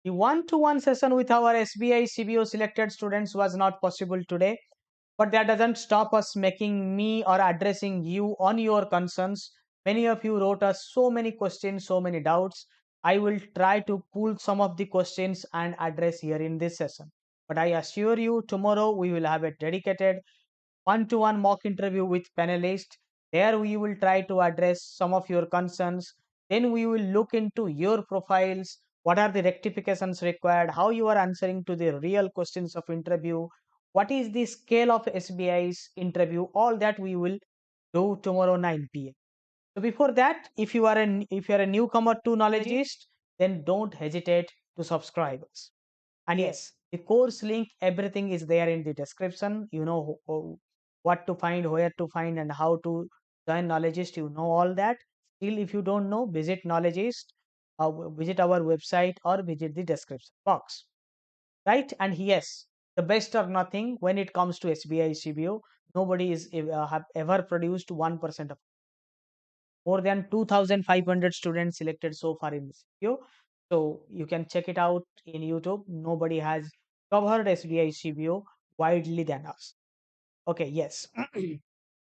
The one-to-one session with our SBI CBO selected students was not possible today, but that doesn't stop us making me or addressing you on your concerns. Many of you wrote us so many questions, so many doubts. I will try to pull some of the questions and address here in this session. But I assure you, tomorrow we will have a dedicated one-to-one mock interview with panelists. There we will try to address some of your concerns. Then we will look into your profiles, what are the rectifications required, how you are answering to the real questions of interview, what is the scale of SBI's interview, all that we will do tomorrow 9 p.m. So before that, if you are a newcomer to Knowledgeist, then don't hesitate to subscribe us. And yes, the course link, everything is there in the description. You know what to find, where to find, and how to join Knowledgeist. You know all that. Still, if you don't know, visit Knowledgeist, visit our website, or visit the description box. Right? And yes, the best or nothing when it comes to SBI CBO. Nobody is have ever produced 1% of more than 2,500 students selected so far in this video. So you can check it out in YouTube. Nobody has covered SBI CBO widely than us. Okay, yes.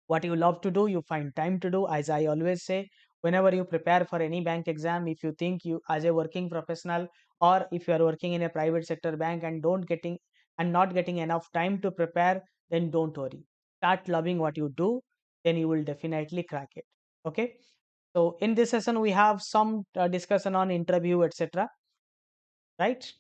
What you love to do, you find time to do. As I always say, whenever you prepare for any bank exam, if you think you as a working professional, or if you are working in a private sector bank and don't getting and not getting enough time to prepare, then don't worry. Start loving what you do, then you will definitely crack it. Okay. So in this session, we have some discussion on interview, etc. Right?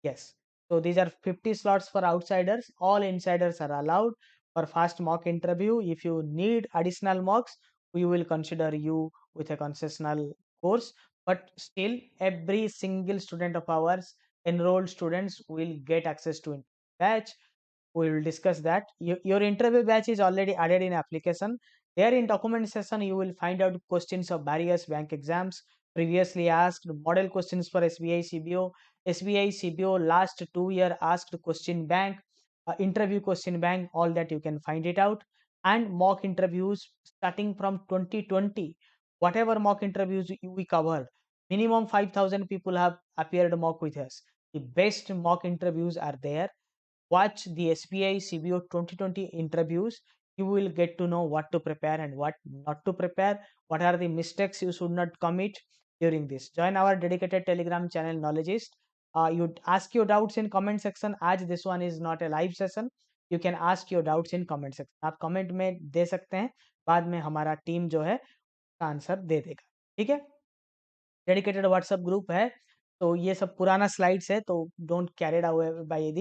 Yes. So these are 50 slots for outsiders. All insiders are allowed for fast mock interview. If you need additional mocks, we will consider you with a concessional course. But still, every single student of ours, enrolled students, will get access to batch. We will discuss that. Your interview batch is already added in application. There in document session, you will find out questions of various bank exams previously asked, model questions for SBI CBO, SBI CBO last 2 year asked question bank, interview question bank, all that you can find it out. And mock interviews starting from 2020, whatever mock interviews we covered, minimum 5,000 people have appeared mock with us. The best mock interviews are there. Watch the SBI CBO 2020 interviews. You will get to know what to prepare and what not to prepare. What are the mistakes you should not commit during this. Join our dedicated Telegram channel Knowledgeist. You ask your doubts in comment section. As this one is not a live session, you can ask your doubts in comment section. आप comment में दे सकते हैं, बाद में हमारा team जो है answer दे देगा. ठीक है. डेडिकेटेड व्हाट्सएप ग्रुप है, तो ये सब पुराना स्लाइड्स है, तो don't carried away by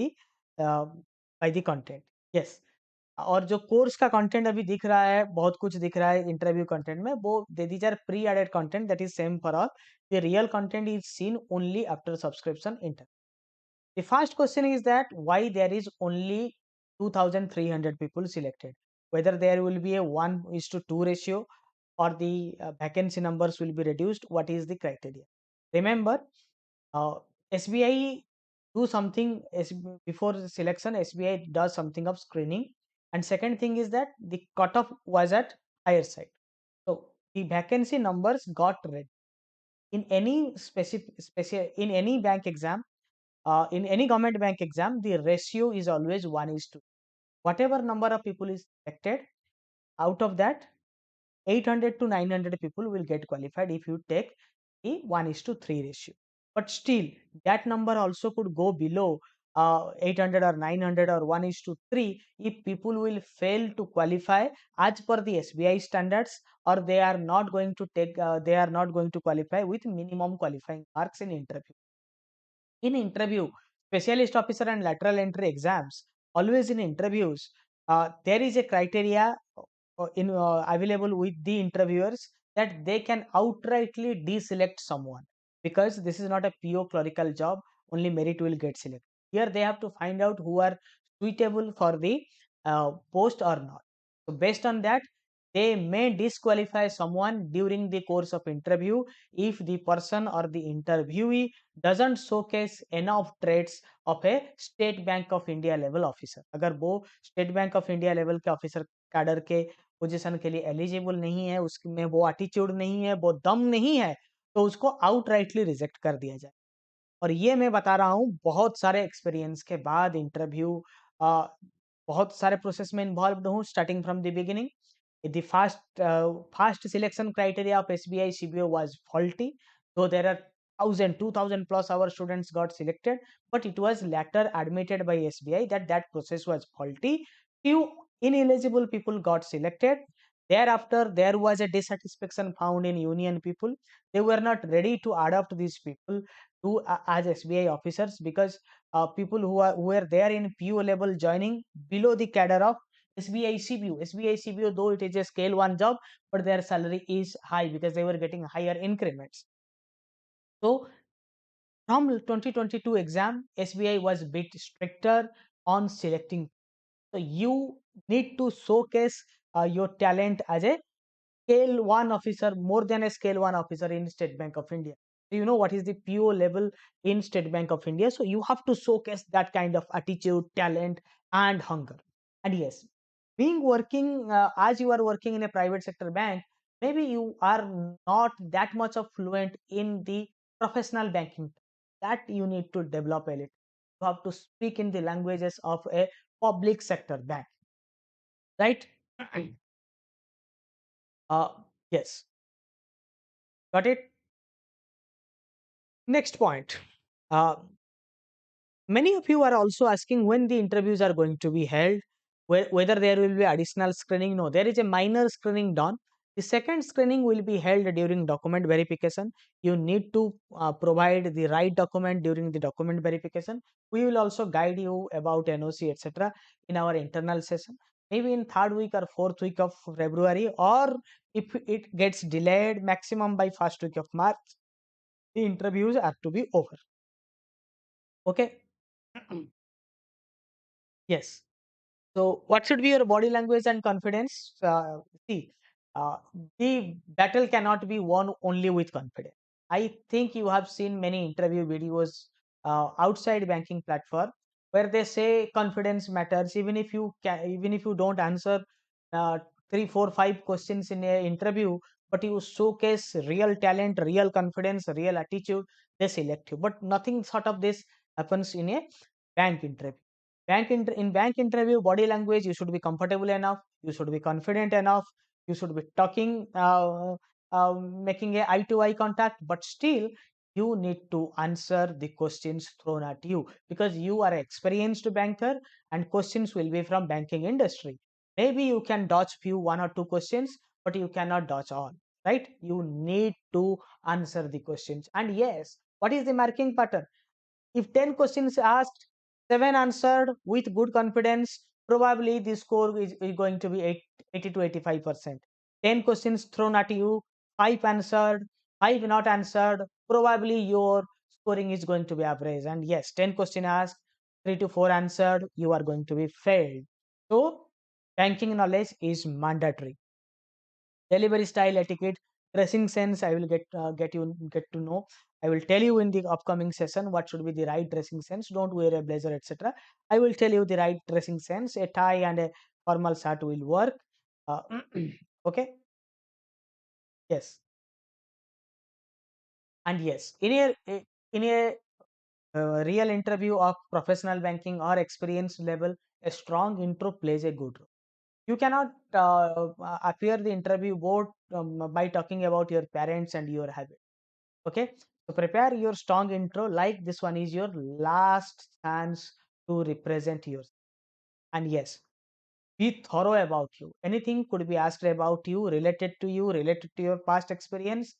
the content. Yes. और जो कोर्स का कंटेंट अभी दिख रहा है, बहुत कुछ दिख रहा है इंटरव्यू कंटेंट में, वो these are pre added content that is same for all. The real content is seen only after subscription enter. The first question is that why there is only 2,300 people selected, whether there will be a 1:2 ratio or the vacancy numbers will be reduced. What is the criteria? Remember, SBI do something before the selection. SBI does something of screening, and second thing is that the cutoff was at higher side, so the vacancy numbers got read in any in any bank exam. In any government bank exam, the ratio is always 1:2. Whatever number of people is selected, out of that, 800 to 900 people will get qualified if you take a 1:3 ratio. But still, that number also could go below 800 or 900 or 1:3 if people will fail to qualify as per the SBI standards, or they are not going to qualify with minimum qualifying marks in interview. In interview, specialist officer and lateral entry exams, always in interviews, there is a criteria available with the interviewers that they can outrightly deselect someone, because this is not a PO clerical job. Only merit will get selected. Here they have to find out who are suitable for the post or not. So based on that, they may disqualify someone during the course of interview if the person or the interviewee doesn't showcase enough traits of a state bank of India level officer. अगर वो state bank of India level के officer cadre के position के लिए eligible नहीं है, उसमें वो एटीट्यूड नहीं है, वो दम नहीं है, तो उसको आउटराइटली रिजेक्ट कर दिया जाए. और ये मैं बता रहा हूँ बहुत सारे एक्सपीरियंस के बाद, इंटरव्यू बहुत सारे प्रोसेस में इन्वॉल्व्ड हूँ starting from the beginning. The first selection criteria of SBI CBO was faulty, though there are 1,000, 2,000 plus our students got selected, but it was later admitted by SBI that that process was faulty. Few ineligible people got selected. Thereafter, there was a dissatisfaction found in union people. They were not ready to adopt these people to as SBI officers, because people who were there in PO level joining below the cadre of SBI CBO. SBI CBO, though it is a scale one job, but their salary is high because they were getting higher increments. So from 2022 exam, SBI was bit stricter on selecting. So you need to showcase your talent as a scale one officer, more than a scale one officer in State Bank of India. So you know what is the PO level in State Bank of India. So you have to showcase that kind of attitude, talent, and hunger. And yes, being working as you are working in a private sector bank, maybe you are not that much of fluent in the professional banking. That you need to develop a little. You have to speak in the languages of a public sector bank, right? Uh, yes, got it. Next point. Uh, Many of you are also asking when the interviews are going to be held, whether there will be additional screening. No, there is a minor screening done. The second screening will be held during document verification. You need to provide the right document during the document verification. We will also guide you about NOC, etc. in our internal session. Maybe in third week or fourth week of February, or if it gets delayed, maximum by first week of March, the interviews are to be over. Okay. Yes. So, what should be your body language and confidence? See, uh, the battle cannot be won only with confidence. I think you have seen many interview videos outside banking platform where they say confidence matters. Even if you don't answer uh, three, four, five questions in a interview, but you showcase real talent, real confidence, real attitude, they select you. But nothing sort of this happens in a bank interview. In bank interview, body language, you should be comfortable enough, you should be confident enough, you should be talking, making a eye to eye contact, but still you need to answer the questions thrown at you, because you are an experienced banker and questions will be from banking industry. Maybe you can dodge few one or two questions, but you cannot dodge all, right? You need to answer the questions. And yes, what is the marking pattern? If 10 questions asked, 7 answered with good confidence, probably the score is going to be 80 to 85%. 10 questions thrown at you, 5 answered, 5 not answered, probably your scoring is going to be average. And yes, 10 questions asked, 3 to 4 answered, you are going to be failed. So, banking knowledge is mandatory. Delivery style, etiquette, dressing sense, I will get to know. I will tell you in the upcoming session what should be the right dressing sense. Don't wear a blazer, etc. I will tell you the right dressing sense. A tie and a formal shirt will work. uh, okay. Yes. And yes, in a real interview of professional banking or experience level, a strong intro plays a good role. You cannot appear the interview board by talking about your parents and your habit. Okay, so prepare your strong intro like this one is your last chance to represent yours. And yes, be thorough about you. Anything could be asked about you, related to your past experience,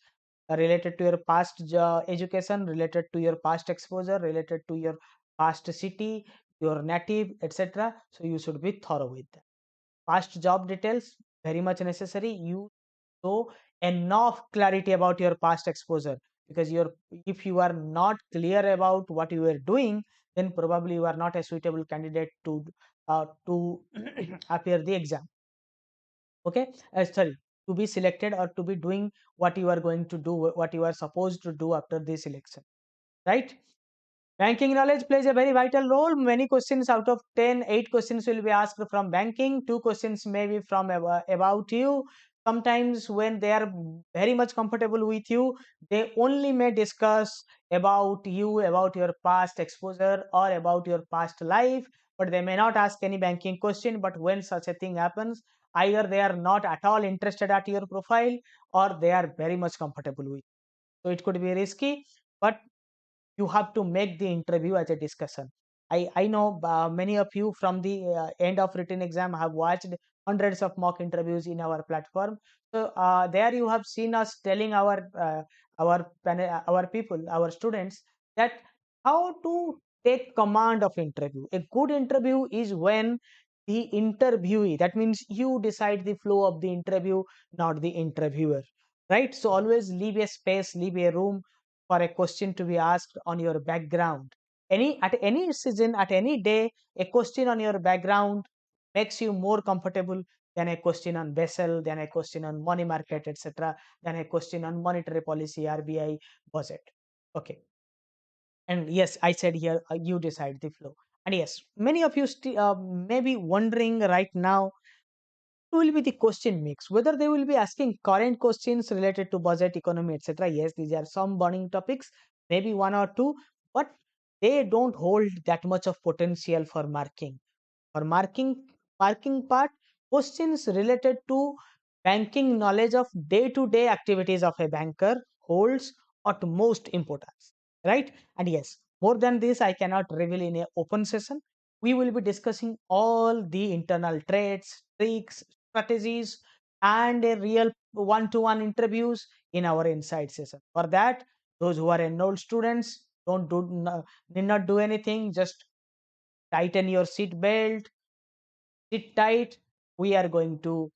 related to your past education, related to your past exposure, related to your past city, your native, etc. So you should be thorough with that. Past job details, very much necessary. You show enough clarity about your past exposure, because if you are not clear about what you are doing, then probably you are not a suitable candidate to appear the exam. Okay. Sorry, to be selected or to be doing what you are going to do, what you are supposed to do after this election, right? Banking knowledge plays a very vital role. Many questions out of 10, 8 questions will be asked from banking, 2 questions maybe from about you, sometimes when they are very much comfortable with you, they only may discuss about you, about your past exposure or about your past life, but they may not ask any banking question. But when such a thing happens, either they are not at all interested at your profile or they are very much comfortable with. So it could be risky, but you have to make the interview as a discussion. I know many of you from the end of written exam have watched hundreds of mock interviews in our platform. So there you have seen us telling our people, our students, that how to take command of interview. A good interview is when the interviewee, that means you decide the flow of the interview, not the interviewer, right? So always leave a space, leave a room for a question to be asked on your background. At any season, at any day, a question on your background makes you more comfortable than a question on Basel, than a question on money market, etc., than a question on monetary policy, RBI, budget. Okay. And yes, I said here, you decide the flow. And yes, many of you may be wondering right now, will be the question mix, whether they will be asking current questions related to budget, economy, etc. Yes, these are some burning topics, maybe one or two, but they don't hold that much of potential for marking. For marking part, questions related to banking knowledge of day-to-day activities of a banker holds utmost importance, right? And yes, more than this, I cannot reveal in a open session. We will be discussing all the internal traits, tricks, strategies, and a real one-to-one interviews in our inside session. For that, those who are enrolled students need not do anything. Just tighten your seat belt, sit tight. We are going to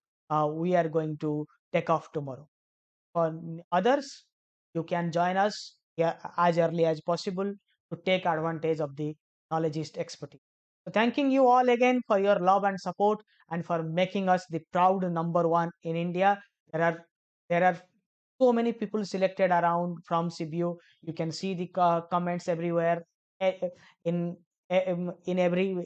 take off tomorrow. For others, you can join us here as early as possible to take advantage of the knowledgeist expertise. So thanking you all again for your love and support and for making us the proud number one in India. There are so many people selected around from CBU. You can see the comments everywhere, in in every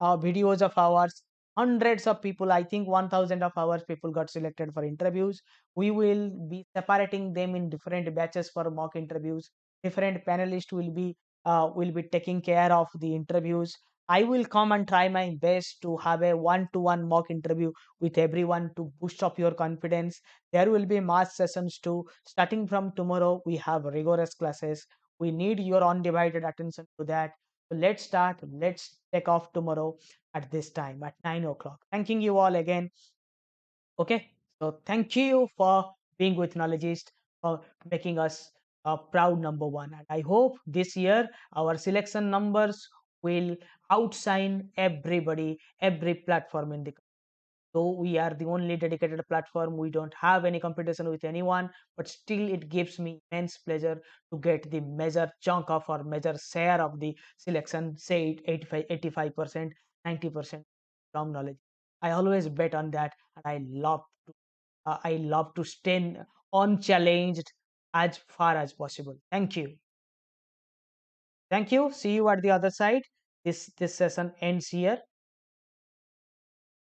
videos of ours. Hundreds of people, I think 1,000 of ours people got selected for interviews. We will be separating them in different batches for mock interviews. Different panelists will be taking care of the interviews. I will come and try my best to have a one-to-one mock interview with everyone to boost up your confidence. There will be mass sessions too. Starting from tomorrow, we have rigorous classes. We need your undivided attention to that. So let's start. Let's take off tomorrow at this time at 9 o'clock. Thanking you all again. Okay. So thank you for being with Knowledgeist, for making us a proud number one. And I hope this year our selection numbers will outshine everybody, every platform in the. Though we are the only dedicated platform, we don't have any competition with anyone, but still it gives me immense pleasure to get the major chunk of or major share of the selection, say it 85%, 90% from knowledge. I always bet on that, and I love to stay unchallenged as far as possible. Thank you. Thank you. See you at the other side. This session ends here.